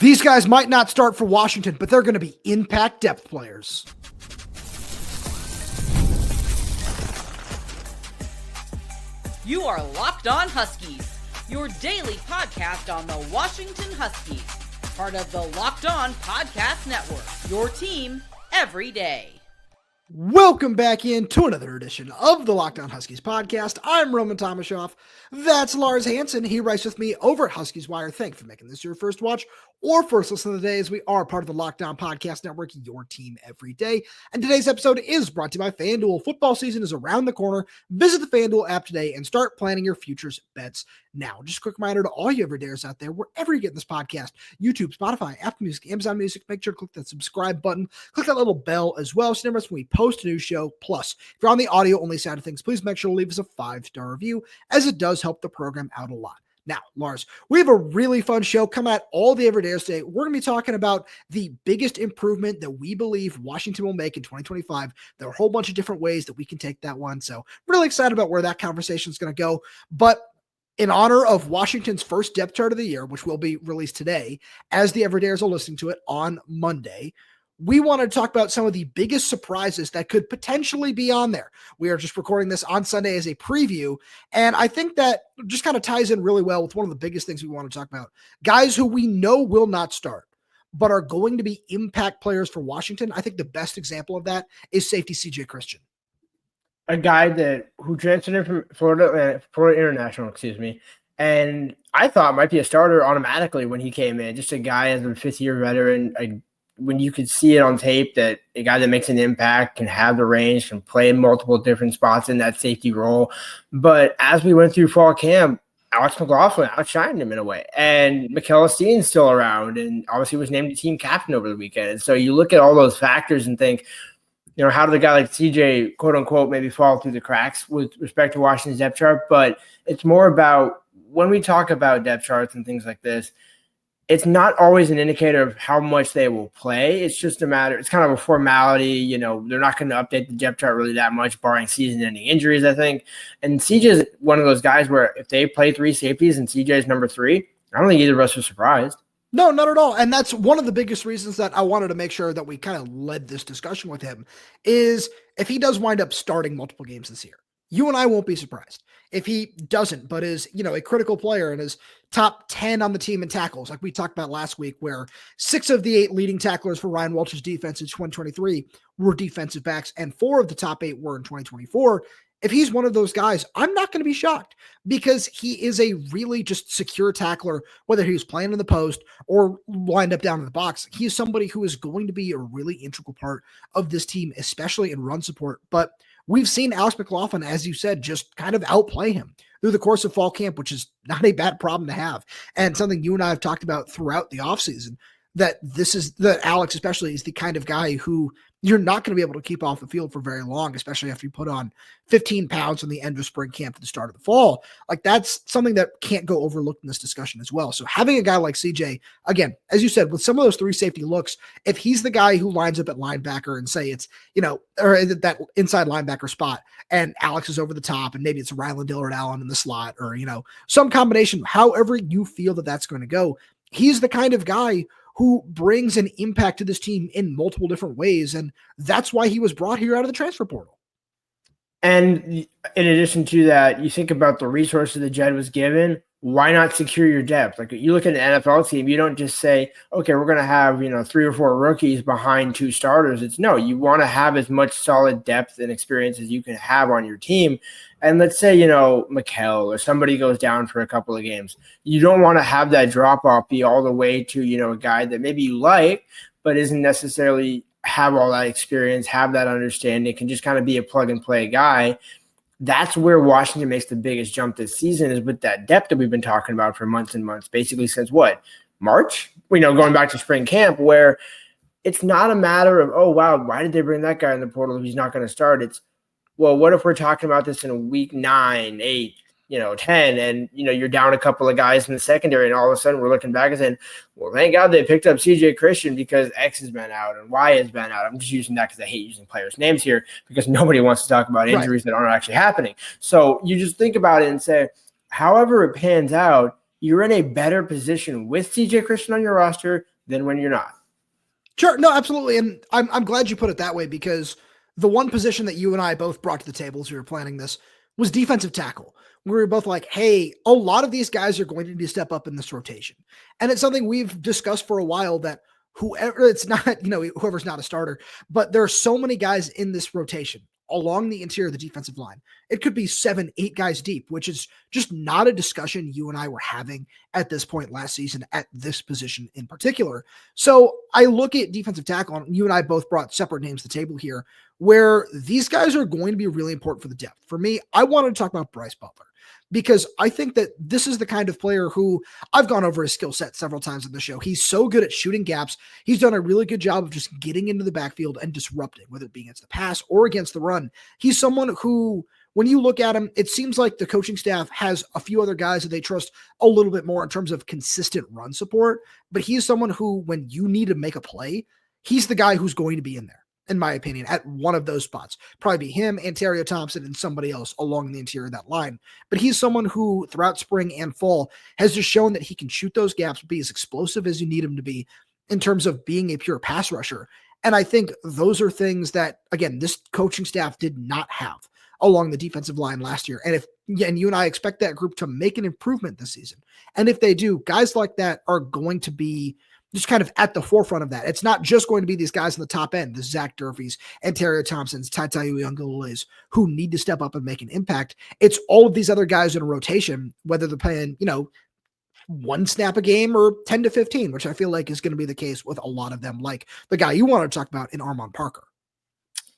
These guys might not start for Washington, but they're going to be impact depth players. You are Locked On Huskies, your daily podcast on the Washington Huskies, part of the Locked On Podcast Network, your team every day. Welcome back into another edition of the Locked On Huskies podcast. I'm Roman Tomashoff. That's Lars Hansen. He writes with me over at Huskies Wire. Thank you for making this your first watch or first listen of the day, as we are part of the Locked On Podcast Network, your team every day. And today's episode is brought to you by FanDuel. Football season is around the corner. Visit the FanDuel app today and start planning your futures bets now. Just a quick reminder to all you everydayers out there, wherever you get this podcast, YouTube, Spotify, Apple Music, Amazon Music, make sure to click that subscribe button. Click that little bell as well, so never miss when we post a new show. Plus, if you're on the audio only side of things, please make sure to leave us a 5-star review, as it does help the program out a lot. Now, Lars, we have a really fun show coming at all the everydayers today. We're going to be talking about the biggest improvement that we believe Washington will make in 2025. There are a whole bunch of different ways that we can take that one. So really excited about where that conversation is going to go. But in honor of Washington's first depth chart of the year, which will be released today, as the everydayers are listening to it on Monday, we want to talk about some of the biggest surprises that could potentially be on there. We are just recording this on Sunday as a preview, and I think that just kind of ties in really well with one of the biggest things we want to talk about. Guys who we know will not start, but are going to be impact players for Washington. I think the best example of that is safety CJ Christian. A guy who transferred in from Florida International, and I thought might be a starter automatically when he came in. Just a guy as a fifth-year veteran, when you could see it on tape that a guy that makes an impact can have the range, can play in multiple different spots in that safety role. But as we went through fall camp, Alex McLaughlin outshined him in a way. And Mikel Steen's still around and obviously was named the team captain over the weekend. And so you look at all those factors and think, how did a guy like CJ, quote unquote, maybe fall through the cracks with respect to Washington's depth chart? But it's more about when we talk about depth charts and things like this, it's not always an indicator of how much they will play. It's just it's kind of a formality. They're not going to update the depth chart really that much, barring season-ending injuries, I think. And CJ is one of those guys where if they play three safeties and CJ is number 3, I don't think either of us are surprised. No, not at all. And that's one of the biggest reasons that I wanted to make sure that we kind of led this discussion with him is if he does wind up starting multiple games this year, you and I won't be surprised. If he doesn't, but is, a critical player and is top 10 on the team in tackles, like we talked about last week, where 6 of the 8 leading tacklers for Ryan Walters' defense in 2023 were defensive backs, and 4 of the top 8 were in 2024. If he's one of those guys, I'm not going to be shocked because he is a really just secure tackler, whether he was playing in the post or lined up down in the box. He is somebody who is going to be a really integral part of this team, especially in run support. But we've seen Alex McLaughlin, as you said, just kind of outplay him through the course of fall camp, which is not a bad problem to have. And something you and I have talked about throughout the offseason, that Alex especially is the kind of guy who you're not going to be able to keep off the field for very long, especially after you put on 15 pounds on the end of spring camp to the start of the fall. Like, that's something that can't go overlooked in this discussion as well. So having a guy like CJ, again, as you said, with some of those 3 safety looks, if he's the guy who lines up at linebacker and say it's, or that inside linebacker spot and Alex is over the top and maybe it's Rylon, Dillard-Allen in the slot or, some combination, however you feel that that's going to go, he's the kind of guy who brings an impact to this team in multiple different ways. And that's why he was brought here out of the transfer portal. And in addition to that, you think about the resources that Jedd was given. Why not secure your depth? Like, you look at an NFL team, you don't just say, okay, we're going to have, 3 or 4 rookies behind 2 starters. It's no, you want to have as much solid depth and experience as you can have on your team. And let's say, Mikel or somebody goes down for a couple of games. You don't want to have that drop off be all the way to, a guy that maybe you like, but isn't necessarily have all that experience, have that understanding, can just kind of be a plug and play guy. That's where Washington makes the biggest jump this season, is with that depth that we've been talking about for months and months, basically since March? Going back to spring camp, where it's not a matter of, oh, wow, why did they bring that guy in the portal if he's not going to start? It's, well, what if we're talking about this in week 9, 8, 10, and, you're down a couple of guys in the secondary, and all of a sudden we're looking back and saying, well, thank God they picked up CJ Christian because X has been out and Y has been out. I'm just using that because I hate using players' names here because nobody wants to talk about injuries that aren't actually happening. So you just think about it and say, however it pans out, you're in a better position with CJ Christian on your roster than when you're not. Sure. No, absolutely. And I'm glad you put it that way, because the one position that you and I both brought to the table as we were planning this was defensive tackle. We were both like, hey, a lot of these guys are going to need to step up in this rotation. And it's something we've discussed for a while, that whoever's not a starter, but there are so many guys in this rotation along the interior of the defensive line. It could be 7, 8 guys deep, which is just not a discussion you and I were having at this point last season at this position in particular. So I look at defensive tackle, and you and I both brought separate names to the table here, where these guys are going to be really important for the depth. For me, I wanted to talk about Bryce Butler, because I think that this is the kind of player who, I've gone over his skill set several times on the show. He's so good at shooting gaps. He's done a really good job of just getting into the backfield and disrupting, whether it be against the pass or against the run. He's someone who, when you look at him, it seems like the coaching staff has a few other guys that they trust a little bit more in terms of consistent run support. But he's someone who, when you need to make a play, he's the guy who's going to be in there, in my opinion, at one of those spots. Probably be him, Ontario Thompson, and somebody else along the interior of that line. But he's someone who, throughout spring and fall, has just shown that he can shoot those gaps, be as explosive as you need him to be in terms of being a pure pass rusher. And I think those are things that, again, this coaching staff did not have along the defensive line last year. And you and I expect that group to make an improvement this season. And if they do, guys like that are going to be just kind of at the forefront of that. It's not just going to be these guys on the top end, the Zach Durfees, Ontario Thompsons, Taitai Uyunglele's, who need to step up and make an impact. It's all of these other guys in a rotation, whether they're playing, 1 snap a game or 10 to 15, which I feel like is going to be the case with a lot of them, like the guy you want to talk about in Armon Parker.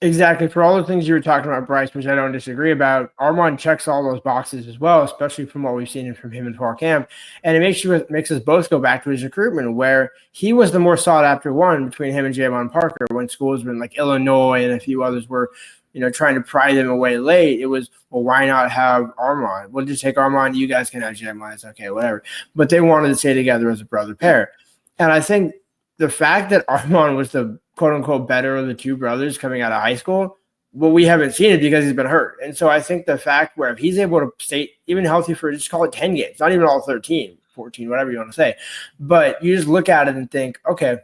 Exactly. For all the things you were talking about, Bryce, which I don't disagree about, Armon checks all those boxes as well, especially from what we've seen from him in fall camp. And it makes us both go back to his recruitment, where he was the more sought after one between him and Armon Parker. When schools were like Illinois and a few others were, trying to pry them away late, it was, well, why not have Armon? We'll just take Armon. You guys can have Armon. It's okay, whatever. But they wanted to stay together as a brother pair. And I think the fact that Armon was the quote-unquote better of the two brothers coming out of high school, well, we haven't seen it because he's been hurt. And so I think the fact where if he's able to stay even healthy for, just call it 10 games, not even all 13, 14, whatever you want to say, but you just look at it and think, okay,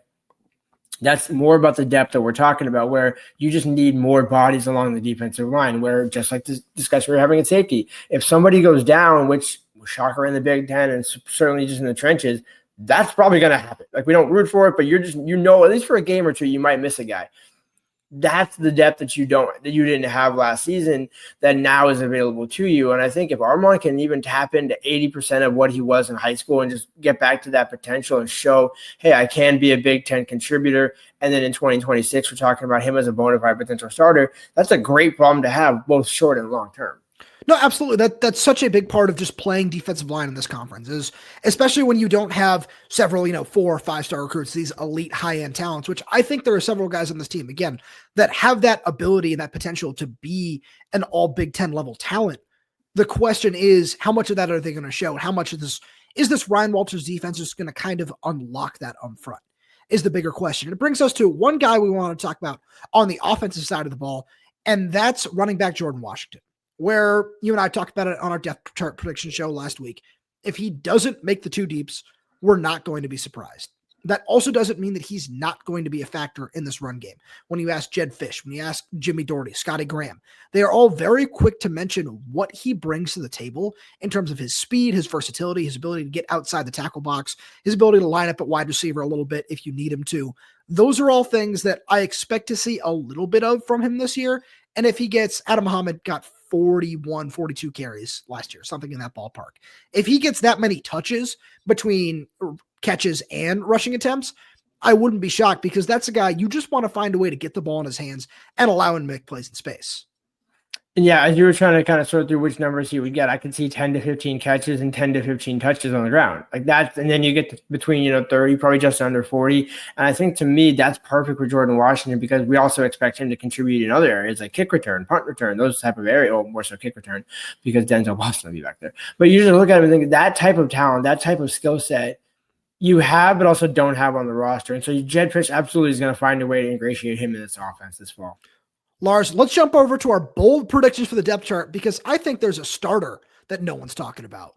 that's more about the depth that we're talking about, where you just need more bodies along the defensive line, where just like this discussion we're having at safety, if somebody goes down, which shocker in the Big Ten and certainly just in the trenches, that's probably going to happen. Like, we don't root for it, but you're just, at least for a game or two, you might miss a guy. That's the depth that you didn't have last season that now is available to you. And I think if Armon can even tap into 80% of what he was in high school and just get back to that potential and show, hey, I can be a Big Ten contributor. And then in 2026, we're talking about him as a bona fide potential starter. That's a great problem to have, both short and long term. No, absolutely. That's such a big part of just playing defensive line in this conference, is especially when you don't have several, 4 or 5-star recruits, these elite high-end talents, which I think there are several guys on this team, again, that have that ability and that potential to be an all Big Ten level talent. The question is, how much of that are they going to show? How much of this is this Ryan Walters defense just going to kind of unlock that up front is the bigger question. And it brings us to one guy we want to talk about on the offensive side of the ball, and that's running back Jordan Washington, where you and I talked about it on our depth chart prediction show last week. If he doesn't make the 2 deeps, we're not going to be surprised. That also doesn't mean that he's not going to be a factor in this run game. When you ask Jedd Fisch, when you ask Jimmy Doherty, Scotty Graham, they are all very quick to mention what he brings to the table in terms of his speed, his versatility, his ability to get outside the tackle box, his ability to line up at wide receiver a little bit if you need him to. Those are all things that I expect to see a little bit of from him this year. And if he gets, Adam Muhammad got 41, 42 carries last year, something in that ballpark. If he gets that many touches between catches and rushing attempts, I wouldn't be shocked, because that's a guy you just want to find a way to get the ball in his hands and allow him to make plays in space. And yeah, as you were trying to kind of sort through which numbers he would get, I could see 10 to 15 catches and 10 to 15 touches on the ground. Like that, and then you get to between, 30, probably just under 40. And I think, to me, that's perfect for Jordan Washington, because we also expect him to contribute in other areas like kick return, punt return, those type of areas, more so kick return, because Denzel Boston will be back there. But you just look at him and think that type of talent, that type of skill set you have, but also don't have on the roster. And so Jedd Fisch absolutely is going to find a way to ingratiate him in this offense this fall. Lars, let's jump over to our bold predictions for the depth chart, because I think there's a starter that no one's talking about.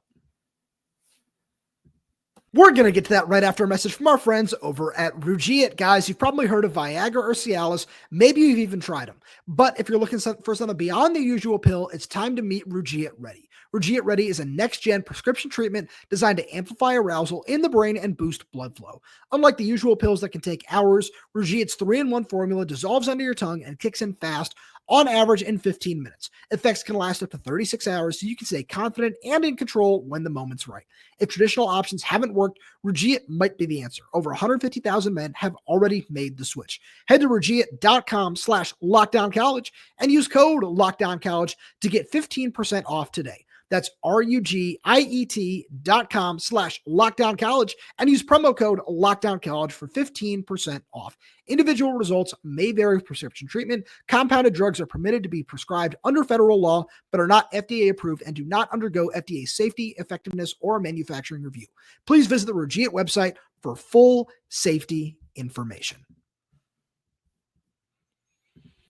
We're going to get to that right after a message from our friends over at Rugiet. Guys, you've probably heard of Viagra or Cialis. Maybe you've even tried them. But if you're looking for something beyond the usual pill, it's time to meet Rugiet Ready. Rugiet Ready is a next-gen prescription treatment designed to amplify arousal in the brain and boost blood flow. Unlike the usual pills that can take hours, Rugiet's 3-in-1 formula dissolves under your tongue and kicks in fast, on average in 15 minutes. Effects can last up to 36 hours, so you can stay confident and in control when the moment's right. If traditional options haven't worked, Rugiet might be the answer. Over 150,000 men have already made the switch. Head to Rugiet.com/LockdownCollege and use code LockdownCollege to get 15% off today. That's RUGIET.com/LockdownCollege and use promo code LockdownCollege for 15% off. Individual results may vary with prescription treatment. Compounded drugs are permitted to be prescribed under federal law, but are not FDA approved and do not undergo FDA safety, effectiveness, or manufacturing review. Please visit the Rugiet website for full safety information.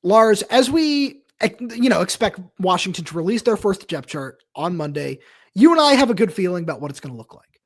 Lars, as we expect Washington to release their first depth chart on Monday, you and I have a good feeling about what it's going to look like.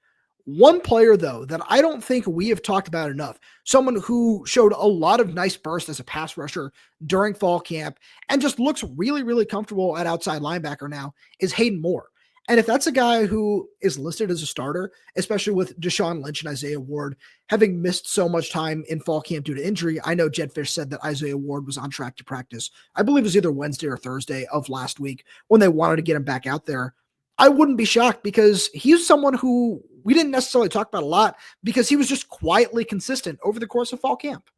One player, though, that I don't think we have talked about enough, someone who showed a lot of nice burst as a pass rusher during fall camp and just looks really, really comfortable at outside linebacker now, is Hayden Moore. And if that's a guy who is listed as a starter, especially with Deshaun Lynch and Isaiah Ward having missed so much time in fall camp due to injury, I know Jedd Fisch said that Isaiah Ward was on track to practice, I believe it was either Wednesday or Thursday of last week when they wanted to get him back out there. I wouldn't be shocked because he's someone who we didn't necessarily talk about a lot because he was just quietly consistent over the course of fall camp.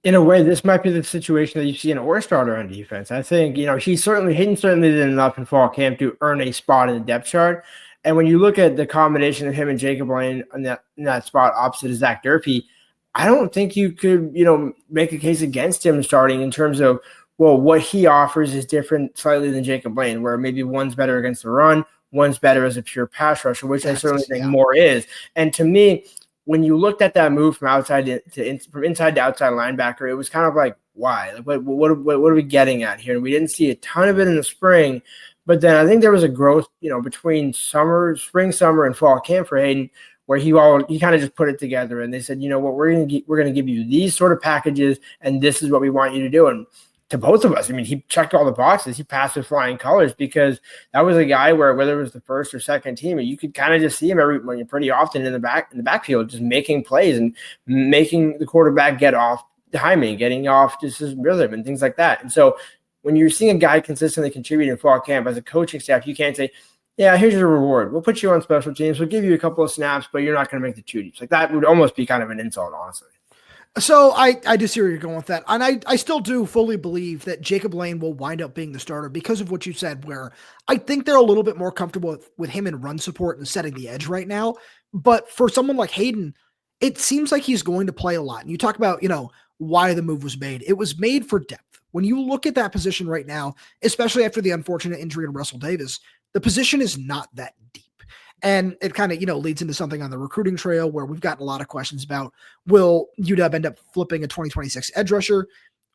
In a way, this might be the situation that you see an or starter on defense. I think, Hayden certainly did enough in fall camp to earn a spot in the depth chart. And when you look at the combination of him and Jacob Lane in that spot opposite of Zach Durfee, I don't think you could, make a case against him starting in terms of, well, what he offers is different slightly than Jacob Lane, where maybe one's better against the run, one's better as a pure pass rusher, which I certainly think Moore is. And to me, when you looked at that move from inside to outside linebacker, it was kind of like, why? Like, what are we getting at here? And we didn't see a ton of it in the spring, but then I think there was a growth, between spring, summer, and fall camp for Hayden, where he kind of just put it together, and they said, we're going to give you these sort of packages, and this is what we want you to do. And to both of us, he checked all the boxes. He passed with flying colors because that was a guy where whether it was the first or second team, you could kind of just see him pretty often in the backfield, just making plays and making the quarterback get off timing, getting off just his rhythm and things like that. And so when you're seeing a guy consistently contribute in fall camp as a coaching staff, you can't say, yeah, here's your reward. We'll put you on special teams. We'll give you a couple of snaps, but you're not going to make the 2 deeps. Like that would almost be kind of an insult, honestly. So I do see where you're going with that. And I still do fully believe that Jacob Lane will wind up being the starter because of what you said, where I think they're a little bit more comfortable with him in run support and setting the edge right now. But for someone like Hayden, it seems like he's going to play a lot. And you talk about, why the move was made. It was made for depth. When you look at that position right now, especially after the unfortunate injury to Russell Davis, the position is not that deep. And it kind of, leads into something on the recruiting trail where we've gotten a lot of questions about, will UW end up flipping a 2026 edge rusher?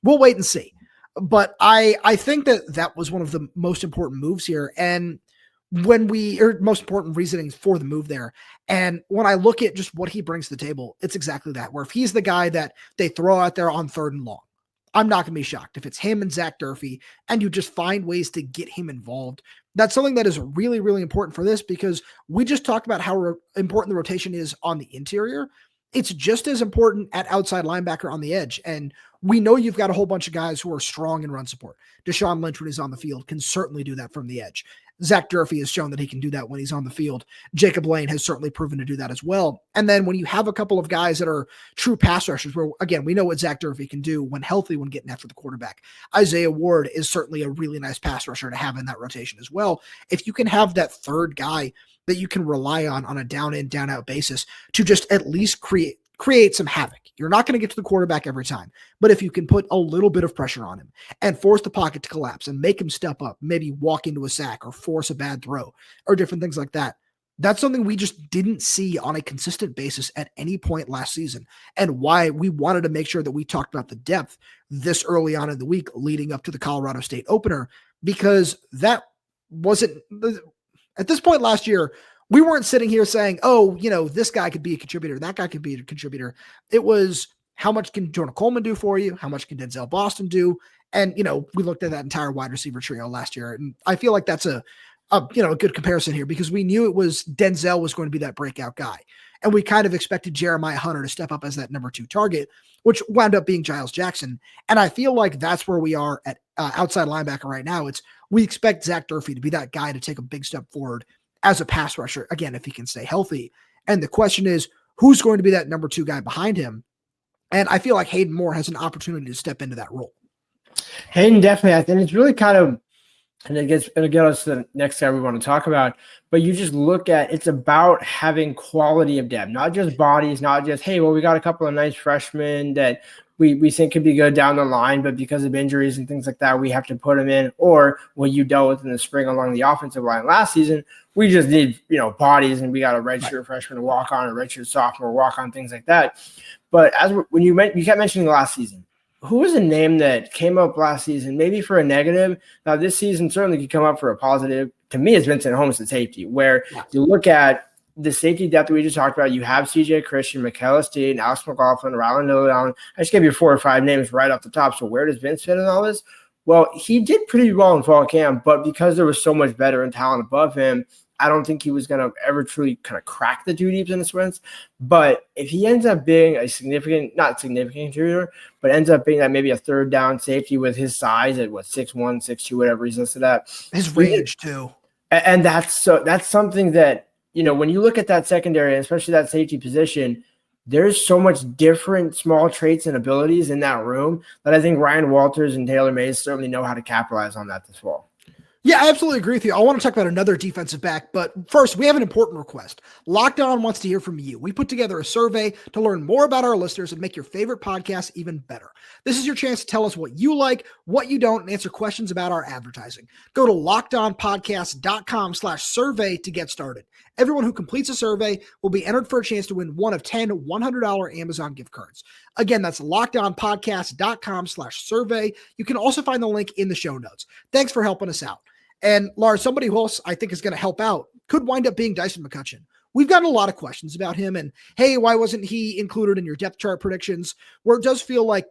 We'll wait and see. But I think that was one of the most important moves here. And most important reasonings for the move there. And when I look at just what he brings to the table, it's exactly that, where if he's the guy that they throw out there on 3rd and long, I'm not going to be shocked if it's him and Zach Durfee and you just find ways to get him involved. That's something that is really, really important for this because we just talked about how important the rotation is on the interior. It's just as important at outside linebacker on the edge. And we know you've got a whole bunch of guys who are strong in run support. Deshaun Lynch, when he's on the field, can certainly do that from the edge. Zach Durfee has shown that he can do that when he's on the field. Jacob Lane has certainly proven to do that as well. And then when you have a couple of guys that are true pass rushers, where, again, we know what Zach Durfee can do when healthy, when getting after the quarterback. Isaiah Ward is certainly a really nice pass rusher to have in that rotation as well. If you can have that third guy that you can rely on a down-in, down-out basis to just at least create some havoc. You're not going to get to the quarterback every time, but if you can put a little bit of pressure on him and force the pocket to collapse and make him step up, maybe walk into a sack or force a bad throw or different things like that, that's something we just didn't see on a consistent basis at any point last season, and why we wanted to make sure that we talked about the depth this early on in the week leading up to the Colorado State opener, because that wasn't – at this point last year, we weren't sitting here saying, oh, this guy could be a contributor, that guy could be a contributor. It was, how much can Jordan Coleman do for you? How much can Denzel Boston do? And, we looked at that entire wide receiver trio last year. And I feel like that's a good comparison here, because we knew it was Denzel was going to be that breakout guy. And we kind of expected Jeremiah Hunter to step up as that number 2 target, which wound up being Giles Jackson. And I feel like that's where we are at outside linebacker right now. We expect Zach Durfee to be that guy to take a big step forward as a pass rusher, again, if he can stay healthy. And the question is, who's going to be that number 2 guy behind him? And I feel like Hayden Moore has an opportunity to step into that role. Hayden definitely, I think it's really kind of, and it'll get us to the next guy we want to talk about, but you just look at, it's about having quality of depth, not just bodies, not just, hey, well, we got a couple of nice freshmen that we think could be good down the line, but because of injuries and things like that, we have to put them in, or what you dealt with in the spring along the offensive line last season, we just need, bodies, and we got a redshirt freshman to walk on, a redshirt sophomore walk on, things like that. But when you kept mentioning last season, who was a name that came up last season, maybe for a negative? Now, this season certainly could come up for a positive. To me, it's Vincent Holmes, the safety, where you look at the safety depth that we just talked about. You have CJ Christian, Michaela Steen, Alex McLaughlin, Rylon Dillard-Allen. I just gave you 4 or 5 names right off the top. So where does Vince fit in all this? Well, he did pretty well in fall camp, but because there was so much veteran talent above him, I don't think he was going to ever truly kind of crack the 2 deeps in the sprints. But if he ends up being a not significant contributor, but ends up being that maybe a third down safety with his size at 6'1", 6'2", whatever he's listed at. His range too. And that's something that, when you look at that secondary, and especially that safety position, there's so much different small traits and abilities in that room that I think Ryan Walters and Taylor Mays certainly know how to capitalize on that this fall. Yeah, I absolutely agree with you. I want to talk about another defensive back, but first, we have an important request. Locked On wants to hear from you. We put together a survey to learn more about our listeners and make your favorite podcast even better. This is your chance to tell us what you like, what you don't, and answer questions about our advertising. Go to lockedonpodcast.com/survey to get started. Everyone who completes a survey will be entered for a chance to win one of 10 $100 Amazon gift cards. Again, that's lockedonpodcast.com/survey. You can also find the link in the show notes. Thanks for helping us out. And Lars, somebody who else I think is going to help out could wind up being Dyson McCutcheon. We've gotten a lot of questions about him, and hey, why wasn't he included in your depth chart predictions? Where it does feel like,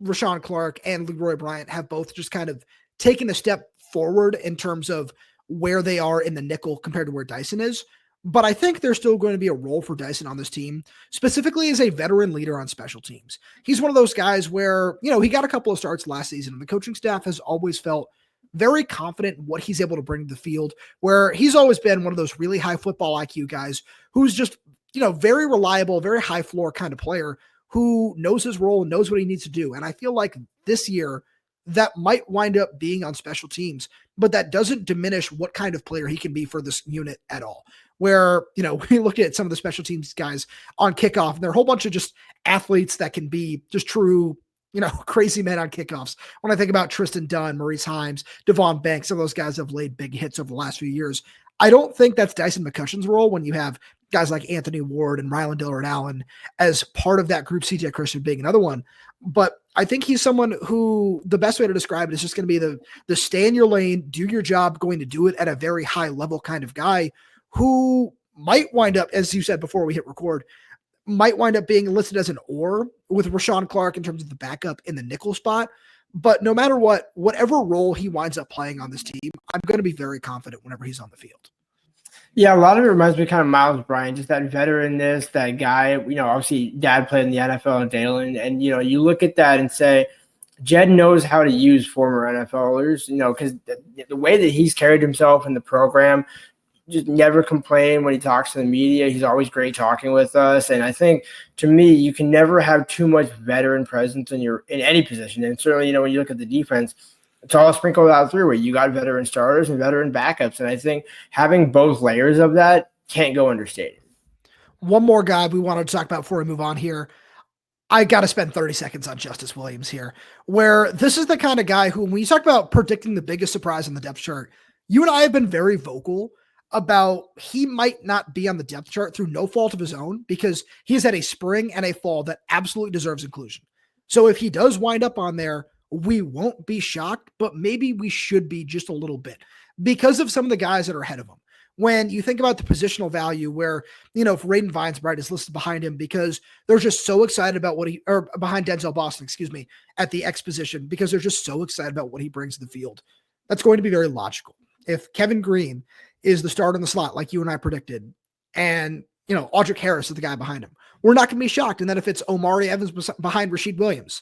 Rashawn Clark and Leroy Bryant have both just kind of taken a step forward in terms of where they are in the nickel compared to where Dyson is. But I think there's still going to be a role for Dyson on this team, specifically as a veteran leader on special teams. He's one of those guys where, he got a couple of starts last season, and the coaching staff has always felt very confident in what he's able to bring to the field, where he's always been one of those really high football IQ guys who's just, very reliable, very high floor kind of player who knows his role and knows what he needs to do. And I feel like this year that might wind up being on special teams, but that doesn't diminish what kind of player he can be for this unit at all. Where, we look at some of the special teams guys on kickoff, and there are a whole bunch of just athletes that can be just true, crazy men on kickoffs. When I think about Tristan Dunn, Maurice Himes, Devon Banks, some of those guys have laid big hits over the last few years. I don't think that's Dyson McCutcheon's role when you have guys like Anthony Ward and Rylon Dillard-Allen as part of that group, CJ Christian being another one. But I think he's someone who the best way to describe it is just going to be the stay in your lane, do your job, going to do it at a very high level kind of guy who might wind up, as you said before we hit record, might wind up being listed as an or with Rashawn Clark in terms of the backup in the nickel spot. But no matter what, whatever role he winds up playing on this team, I'm going to be very confident whenever he's on the field. Yeah, a lot of it reminds me kind of Miles Bryant, just that veteranness, that guy, obviously dad played in the NFL in Dalen. And, you look at that and say, Jedd knows how to use former NFLers, because the way that he's carried himself in the program, just never complain when he talks to the media. He's always great talking with us. And I think, to me, you can never have too much veteran presence in any position. And certainly, when you look at the defense, it's all sprinkled out through where you got veteran starters and veteran backups. And I think having both layers of that can't go understated. One more guy we wanted to talk about before we move on here. I got to spend 30 seconds on Justice Williams here, where this is the kind of guy who, when you talk about predicting the biggest surprise on the depth chart, you and I have been very vocal about he might not be on the depth chart through no fault of his own, because he's had a spring and a fall that absolutely deserves inclusion. So if he does wind up on there, we won't be shocked, but maybe we should be just a little bit because of some of the guys that are ahead of him. when you think about the positional value where, if Raiden Vinesbright is listed behind him because they're just so excited about or behind Denzel Boston, at the X position, because they're just so excited about what he brings to the field. That's going to be very logical. If Kevin Green is the starter in the slot, like you and I predicted, and, Audric Harris is the guy behind him, we're not going to be shocked. And then if it's Omari Evans behind Rashid Williams,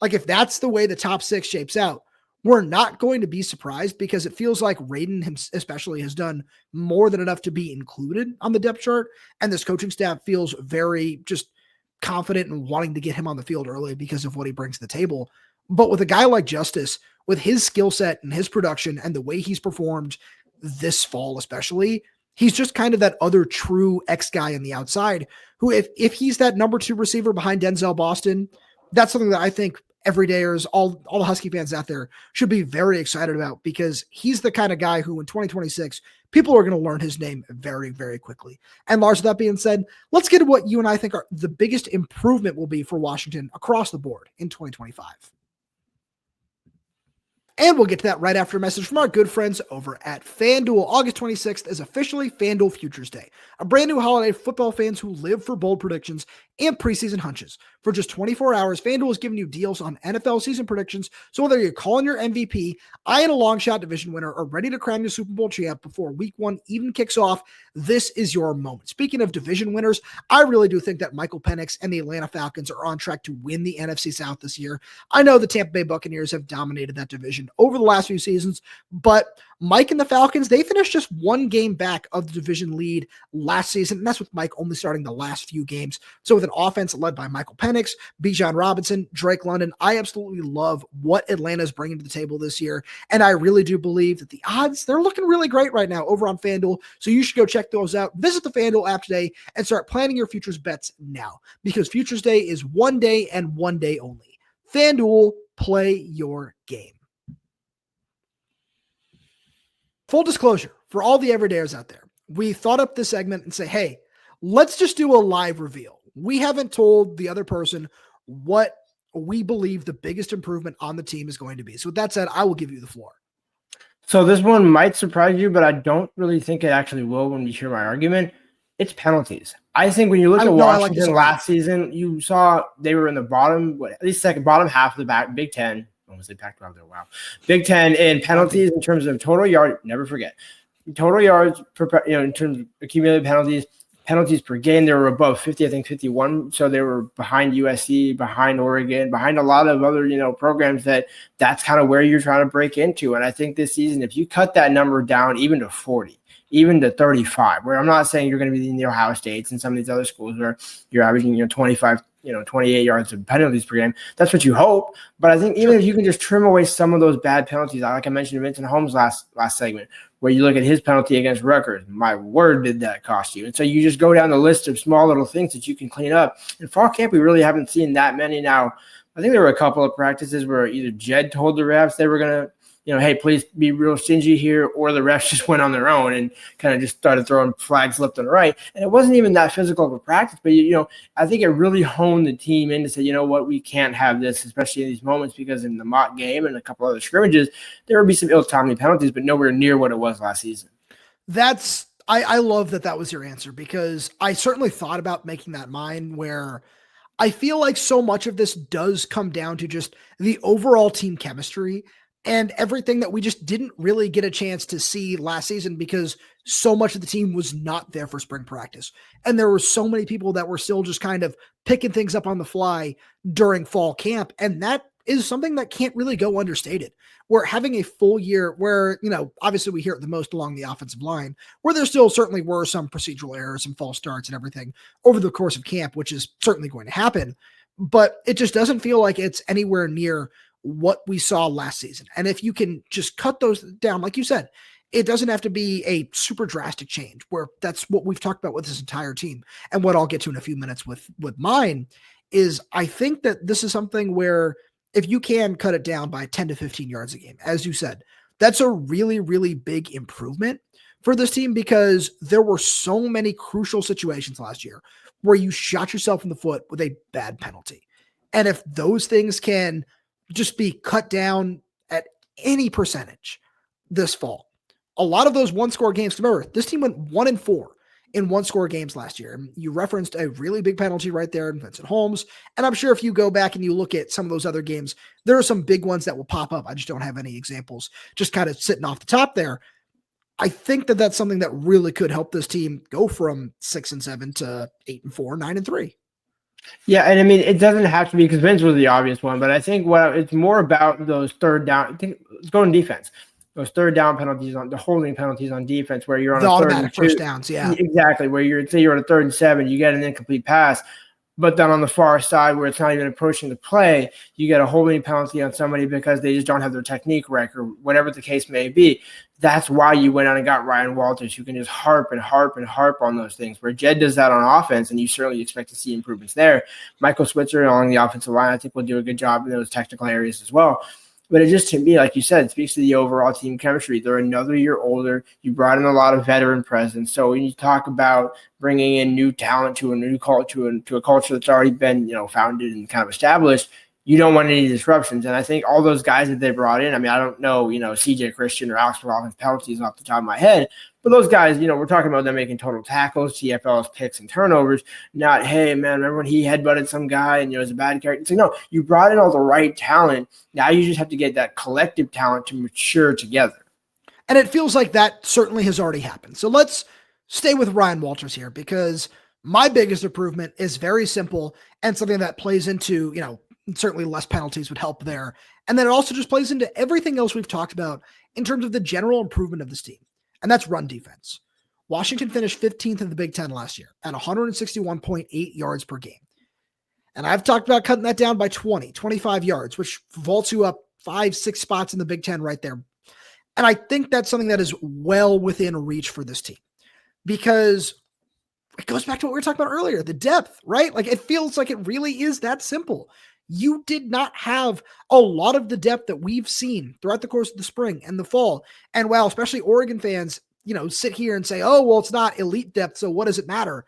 like if that's the way the top 6 shapes out, we're not going to be surprised, because it feels like Raiden especially has done more than enough to be included on the depth chart. And this coaching staff feels very just confident in wanting to get him on the field early because of what he brings to the table. But with a guy like Justice, with his skill set and his production and the way he's performed this fall, especially, he's just kind of that other true X guy on the outside who, if he's that number 2 receiver behind Denzel Boston, that's something that I think everydayers, all the Husky fans out there should be very excited about, because he's the kind of guy who in 2026, people are going to learn his name very, very quickly. And Lars, with that being said, let's get to what you and I think are the biggest improvement will be for Washington across the board in 2025. And we'll get to that right after a message from our good friends over at FanDuel. August 26th is officially FanDuel Futures Day, a brand new holiday for football fans who live for bold predictions and preseason hunches. For just 24 hours, FanDuel is giving you deals on NFL season predictions, so whether you're calling your MVP, eyeing a long shot division winner, or ready to crown your Super Bowl champ before Week 1 even kicks off, this is your moment. Speaking of division winners, I really do think that Michael Penix and the Atlanta Falcons are on track to win the NFC South this year. I know the Tampa Bay Buccaneers have dominated that division over the last few seasons, but Mike and the Falcons, they finished just 1 game back of the division lead last season, and that's with Mike only starting the last few games. So with an offense led by Michael Penix, Bijan Robinson, Drake London, I absolutely love what Atlanta is bringing to the table this year, and I really do believe that the odds, they're looking really great right now over on FanDuel, so you should go check those out. Visit the FanDuel app today and start planning your futures bets now, because Futures Day is 1 day and 1 day only. FanDuel, play your game. Full disclosure, for all the everydayers out there, we thought up this segment and say, hey, let's just do a live reveal. We haven't told the other person what we believe the biggest improvement on the team is going to be. So with that said, I will give you the floor. So this one might surprise you, but I don't really think it actually will when you hear my argument. It's penalties. I think when you look at Washington last season, you saw they were in the bottom half of the Big Ten. Almost say Pac-12 there. Wow. Big Ten in penalties in terms of total yard. Never forget. Total yards per, in terms of accumulated penalties per game, they were above 50, I think 51. So they were behind USC, behind Oregon, behind a lot of other, programs that's kind of where you're trying to break into. And I think this season, if you cut that number down even to 40, even to 35, where I'm not saying you're going to be in the Ohio States and some of these other schools where you're averaging, 25, 28 yards of penalties per game. That's what you hope. But I think even if you can just trim away some of those bad penalties, like I mentioned Vincent Holmes last segment, where you look at his penalty against Rutgers, my word, did that cost you? And so you just go down the list of small little things that you can clean up. In fall camp, we really haven't seen that many. Now, I think there were a couple of practices where either Jedd told the refs they were going to, hey, please be real stingy here, or the refs just went on their own and kind of just started throwing flags left and right. And it wasn't even that physical of a practice, but, I think it really honed the team in to say, you know what, we can't have this, especially in these moments, because in the mock game and a couple other scrimmages, there would be some ill-timed penalties, but nowhere near what it was last season. I love that was your answer, because I certainly thought about making that mine, where I feel like so much of this does come down to just the overall team chemistry and everything that we just didn't really get a chance to see last season, because so much of the team was not there for spring practice. And there were so many people that were still just kind of picking things up on the fly during fall camp. And that is something that can't really go understated. We're having a full year where, obviously we hear it the most along the offensive line, where there still certainly were some procedural errors and false starts and everything over the course of camp, which is certainly going to happen. But it just doesn't feel like it's anywhere near what we saw last season. And if you can just cut those down, like you said, it doesn't have to be a super drastic change, where that's what we've talked about with this entire team. And what I'll get to in a few minutes with mine is, I think that this is something where if you can cut it down by 10 to 15 yards a game, as you said, that's a really, really big improvement for this team, because there were so many crucial situations last year where you shot yourself in the foot with a bad penalty. And if those things can just be cut down at any percentage this fall, a lot of those one-score games, remember, this team went 1-4 in one-score games last year. And you referenced a really big penalty right there in Vincent Holmes. And I'm sure if you go back and you look at some of those other games, there are some big ones that will pop up. I just don't have any examples just kind of sitting off the top there. I think that that's something that really could help this team go from 6-7 to 8-4, 9-3. Yeah, and I mean, it doesn't have to be because Vince was the obvious one, but I think it's more about those third down. I think it's going defense. Those third down penalties on the holding penalties on defense, where you're on the a automatic third and first downs. Yeah, exactly. Where you're on a 3rd and 7, you get an incomplete pass. But then on the far side, where it's not even approaching the play, you get a holding penalty on somebody because they just don't have their technique right, or whatever the case may be. That's why you went out and got Ryan Walters, who can just harp on those things. Where Jedd does that on offense, and you certainly expect to see improvements there. Michael Switzer along the offensive line, I think, will do a good job in those technical areas as well. But it just, to me, like you said, it speaks to the overall team chemistry. They're another year older. You brought in a lot of veteran presence. So when you talk about bringing in new talent to a new culture, to a culture that's already been, founded and kind of established, you don't want any disruptions. And I think all those guys that they brought in, I mean, I don't know, CJ Christian or Alex McLaughlin's penalties off the top of my head, but those guys, we're talking about them making total tackles, TFLs, picks, and turnovers, not, hey, man, remember when he headbutted some guy and, it was a bad character? So, no, you brought in all the right talent. Now you just have to get that collective talent to mature together. And it feels like that certainly has already happened. So let's stay with Ryan Walters here, because my biggest improvement is very simple and something that plays into, certainly less penalties would help there. And then it also just plays into everything else we've talked about in terms of the general improvement of this team. And that's run defense. Washington finished 15th in the Big Ten last year at 161.8 yards per game. And I've talked about cutting that down by 20, 25 yards, which vaults you up 5-6 spots in the Big Ten right there. And I think that's something that is well within reach for this team, because it goes back to what we were talking about earlier, the depth, right? Like, it feels like it really is that simple. You did not have a lot of the depth that we've seen throughout the course of the spring and the fall. And while especially Oregon fans, sit here and say, oh, well, it's not elite depth, so what does it matter?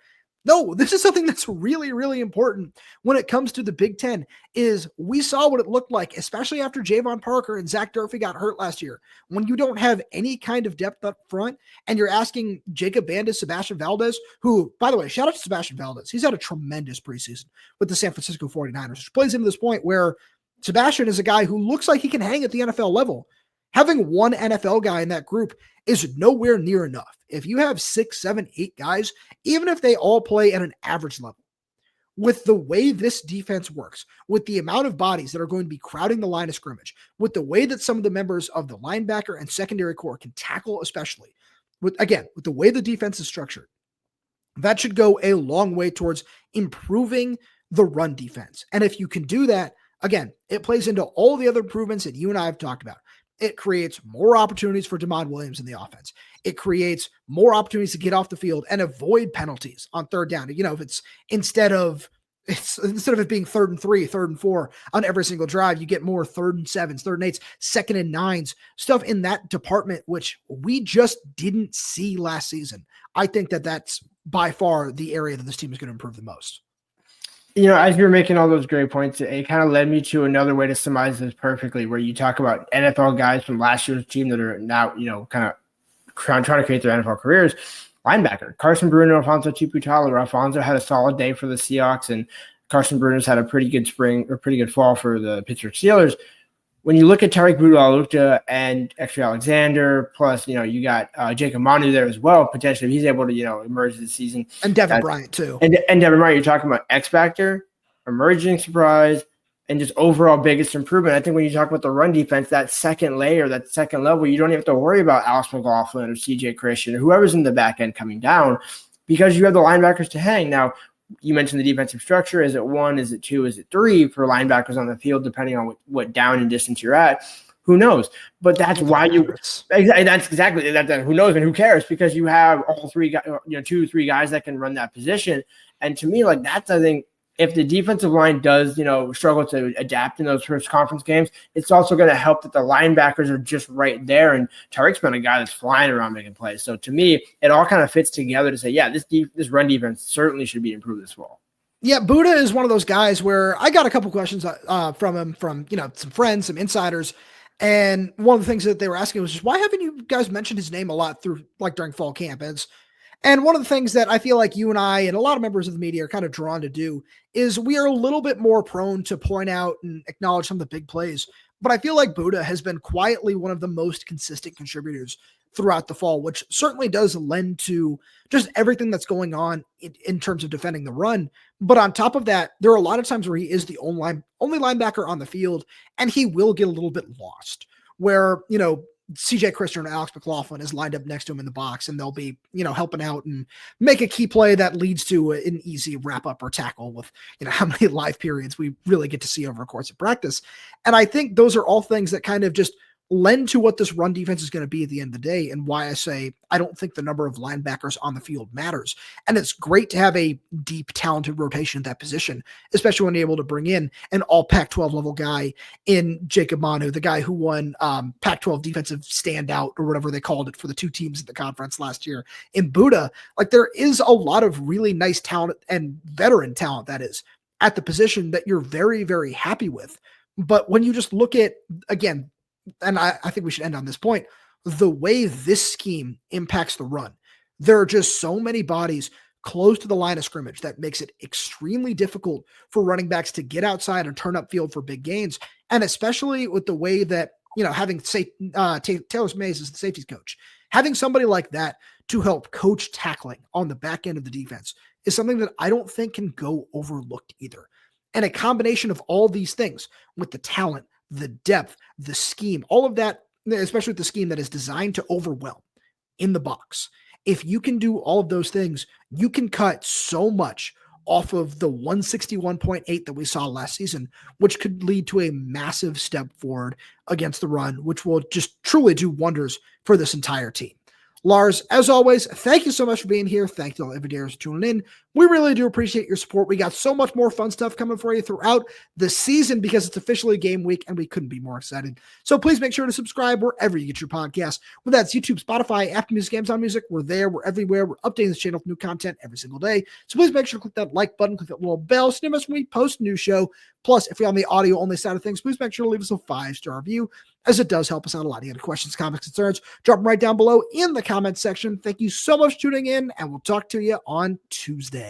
No, this is something that's really, really important when it comes to the Big Ten. Is we saw what it looked like, especially after Armon Parker and Zach Durfee got hurt last year. When you don't have any kind of depth up front, and you're asking Jacob Bandis, Sebastian Valdez, who, by the way, shout out to Sebastian Valdez. He's had a tremendous preseason with the San Francisco 49ers, which plays into this point where Sebastian is a guy who looks like he can hang at the NFL level. Having one NFL guy in that group is nowhere near enough. If you have 6, 7, 8 guys, even if they all play at an average level, with the way this defense works, with the amount of bodies that are going to be crowding the line of scrimmage, with the way that some of the members of the linebacker and secondary core can tackle, especially, with the way the defense is structured, that should go a long way towards improving the run defense. And if you can do that, again, it plays into all the other improvements that you and I have talked about. It creates more opportunities for Damon Williams in the offense. It creates more opportunities to get off the field and avoid penalties on third down. If it's instead of it being 3rd and 3, 3rd and 4 on every single drive, you get more 3rd and 7s, 3rd and 8s, 2nd and 9s, stuff in that department, which we just didn't see last season. I think that that's by far the area that this team is going to improve the most. As you were making all those great points, it kind of led me to another way to summarize this perfectly, where you talk about NFL guys from last year's team that are now, kind of trying to create their NFL careers. Linebacker, Carson Bruno, Alfonso Tuputala. Alfonso had a solid day for the Seahawks, and Carson Bruno's had a pretty good spring or pretty good fall for the Pittsburgh Steelers. When you look at Tariq Bouda-Alukta and Extra Alexander, plus, you got Jacob Manu there as well, potentially, if he's able to, emerge this season. And Devin Bryant, too. And Devin Bryant, you're talking about X Factor, emerging surprise, and just overall biggest improvement. I think when you talk about the run defense, that second layer, that second level, you don't even have to worry about Alex McLaughlin or CJ Christian or whoever's in the back end coming down, because you have the linebackers to hang. Now, you mentioned the defensive structure. Is it 1? Is it 2? Is it 3 for linebackers on the field, depending on what down and distance you're at? Who knows? But that's why that's exactly that. Who knows and who cares? Because you have all 3 guys, 2, 3 guys that can run that position. And to me, that's, I think, if the defensive line does, struggle to adapt in those first conference games, it's also going to help that the linebackers are just right there. And Tariq's been a guy that's flying around making plays. So to me, it all kind of fits together to say, yeah, this run defense certainly should be improved this fall. Yeah, Buddha is one of those guys where I got a couple questions from him, from some friends, some insiders, And one of the things that they were asking was just, why haven't you guys mentioned his name a lot through like during fall camp? And one of the things that I feel like you and I and a lot of members of the media are kind of drawn to do is we are a little bit more prone to point out and acknowledge some of the big plays. But I feel like Buddha has been quietly one of the most consistent contributors throughout the fall, which certainly does lend to just everything that's going on in terms of defending the run. But on top of that, there are a lot of times where he is the only linebacker on the field, and he will get a little bit lost where, CJ Christian and Alex McLaughlin is lined up next to him in the box, and they'll be, helping out and make a key play that leads to an easy wrap up or tackle with, how many live periods we really get to see over a course of practice. And I think those are all things that kind of just lend to what this run defense is going to be at the end of the day, and why I say I don't think the number of linebackers on the field matters. And it's great to have a deep, talented rotation at that position, especially when you're able to bring in an all Pac-12 level guy in Jacob Manu, the guy who won Pac-12 defensive standout or whatever they called it for the two teams in the conference last year in Buddha. Like, there is a lot of really nice talent and veteran talent that is at the position that you're very, very happy with. But when you just look at, again, and I think we should end on this point, the way this scheme impacts the run, there are just so many bodies close to the line of scrimmage that makes it extremely difficult for running backs to get outside and turn upfield for big gains. And especially with the way that, having Taylor Mays as the safeties coach, having somebody like that to help coach tackling on the back end of the defense is something that I don't think can go overlooked either. And a combination of all these things with the talent, the depth, the scheme, all of that, especially with the scheme that is designed to overwhelm in the box. If you can do all of those things, you can cut so much off of the 161.8 that we saw last season, which could lead to a massive step forward against the run, which will just truly do wonders for this entire team. Lars, as always, thank you so much for being here. Thank you to all everydayers for tuning in. We really do appreciate your support. We got so much more fun stuff coming for you throughout the season because it's officially game week and we couldn't be more excited. So please make sure to subscribe wherever you get your podcasts. Whether that's YouTube, Spotify, Apple Music, Amazon Music, we're there. We're everywhere. We're updating this channel with new content every single day. So please make sure to click that like button, click that little bell, so you never miss when we post a new show. Plus, if you're on the audio only side of things, please make sure to leave us a 5-star review, as it does help us out a lot. If you have any questions, comments, concerns, drop them right down below in the comments section. Thank you so much for tuning in, and we'll talk to you on Tuesday.